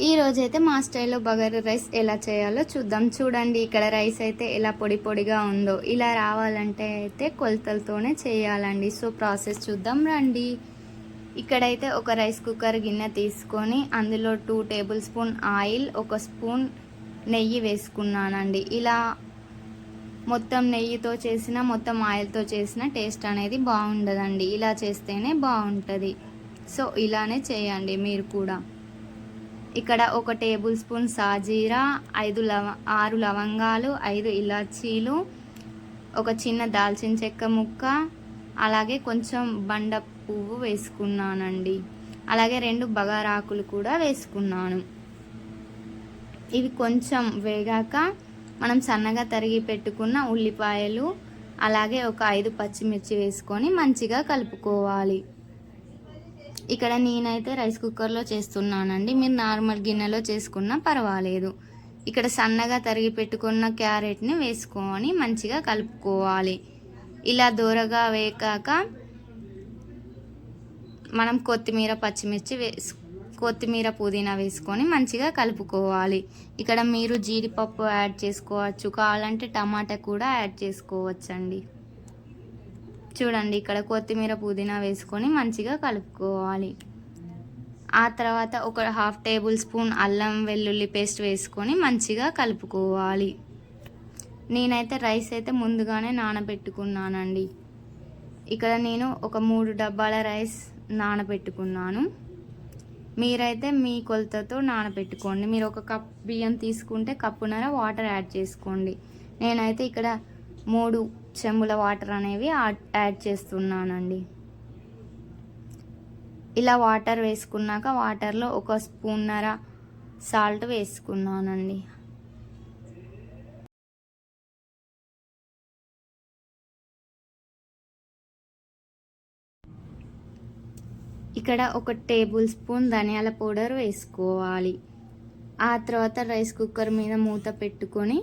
ఈ రోజైతే మా స్టైల్లో బగారా రైస్ ఎలా చేయాలో చూద్దాం. చూడండి, ఇక్కడ రైస్ అయితే ఎలా పొడి పొడిగా ఉందో. ఇలా రావాలంటే అయితే కొలతలతోనే చేయాలండి. సో ప్రాసెస్ చూద్దాం రండి. ఇక్కడైతే ఒక రైస్ కుక్కర్ గిన్నె తీసుకొని అందులో 2 టేబుల్ స్పూన్ ఆయిల్, 1 స్పూన్ నెయ్యి వేసుకున్నానండి. ఇలా మొత్తం నెయ్యితో చేసిన, మొత్తం ఆయిల్తో చేసిన టేస్ట్ అనేది బాగుండదండి. ఇలా చేస్తేనే బాగుంటుంది. సో ఇలానే చేయండి మీరు కూడా. ఇక్కడ 1 టేబుల్ స్పూన్ సాజీరా, 6 లవంగాలు, 5 ఇలాచీలు, ఒక చిన్న దాల్చిన చెక్క ముక్క, అలాగే కొంచెం బండ పువ్వు వేసుకున్నానండి. అలాగే 2 బగారాకులు కూడా వేసుకున్నాను. ఇవి కొంచెం వేగాక మనం సన్నగా తరిగి పెట్టుకున్న ఉల్లిపాయలు, అలాగే ఒక 5 పచ్చిమిర్చి వేసుకొని మంచిగా కలుపుకోవాలి. ఇక్కడ నేనైతే రైస్ కుక్కర్లో చేస్తున్నానండి. మీరు నార్మల్ గిన్నెలో చేసుకున్నా పర్వాలేదు. ఇక్కడ సన్నగా తరిగి పెట్టుకున్న క్యారెట్ని వేసుకొని మంచిగా కలుపుకోవాలి. ఇలా దూరగా వేగాక మనం కొత్తిమీర పుదీనా వేసుకొని మంచిగా కలుపుకోవాలి. ఇక్కడ మీరు జీడిపప్పు యాడ్ చేసుకోవచ్చు, కావాలంటే టమాటా కూడా యాడ్ చేసుకోవచ్చండి. చూడండి, ఇక్కడ కొత్తిమీర పుదీనా వేసుకొని మంచిగా కలుపుకోవాలి. ఆ తర్వాత ఒక 1/2 టేబుల్ స్పూన్ అల్లం వెల్లుల్లి పేస్ట్ వేసుకొని మంచిగా కలుపుకోవాలి. నేనైతే రైస్ అయితే ముందుగానే నానబెట్టుకున్నానండి. ఇక్కడ నేను ఒక 3 డబ్బాల రైస్ నానబెట్టుకున్నాను. మీరైతే మీ కొలతతో నానబెట్టుకోండి. మీరు 1 కప్ బియ్యం తీసుకుంటే కప్పున్నర వాటర్ యాడ్ చేసుకోండి. నేనైతే ఇక్కడ 3 చెంబుల వాటర్ అనేవి యాడ్ చేస్తున్నానండి. ఇలా వాటర్ వేసుకున్నాక వాటర్లో 1 స్పూన్నర సాల్ట్ వేసుకున్నానండి. ఇక్కడ 1 టేబుల్ స్పూన్ ధనియాల పౌడర్ వేసుకోవాలి. ఆ తర్వాత రైస్ కుక్కర్ మీద మూత పెట్టుకొని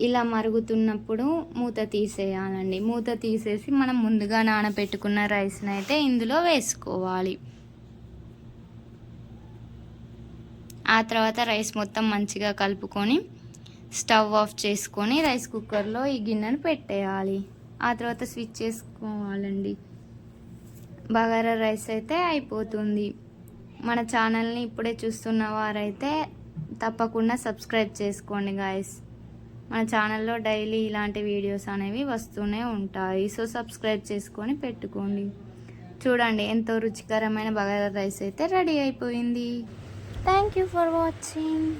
ఇలా మరుగుతున్నప్పుడు మూత తీసేయాలండి. మూత తీసేసి మనం ముందుగా నానబెట్టుకున్న రైస్ని అయితే ఇందులో వేసుకోవాలి. ఆ తర్వాత రైస్ మొత్తం మంచిగా కలుపుకొని స్టవ్ ఆఫ్ చేసుకొని రైస్ కుక్కర్లో ఈ గిన్నెను పెట్టేయాలి. ఆ తర్వాత స్విచ్ చేసుకోవాలండి. బగారా రైస్ అయితే అయిపోతుంది. మన ఛానల్ని ఇప్పుడే చూస్తున్న వారైతే తప్పకుండా సబ్స్క్రైబ్ చేసుకోండి గాయస్. మన ఛానల్లో డైలీ ఇలాంటి వీడియోస్ అనేవి వస్తూనే ఉంటాయి. సో సబ్స్క్రైబ్ చేసుకొని పెట్టుకోండి. చూడండి, ఎంతో రుచికరమైన బగారా రైస్ అయితే రెడీ అయిపోయింది. Thank you for watching.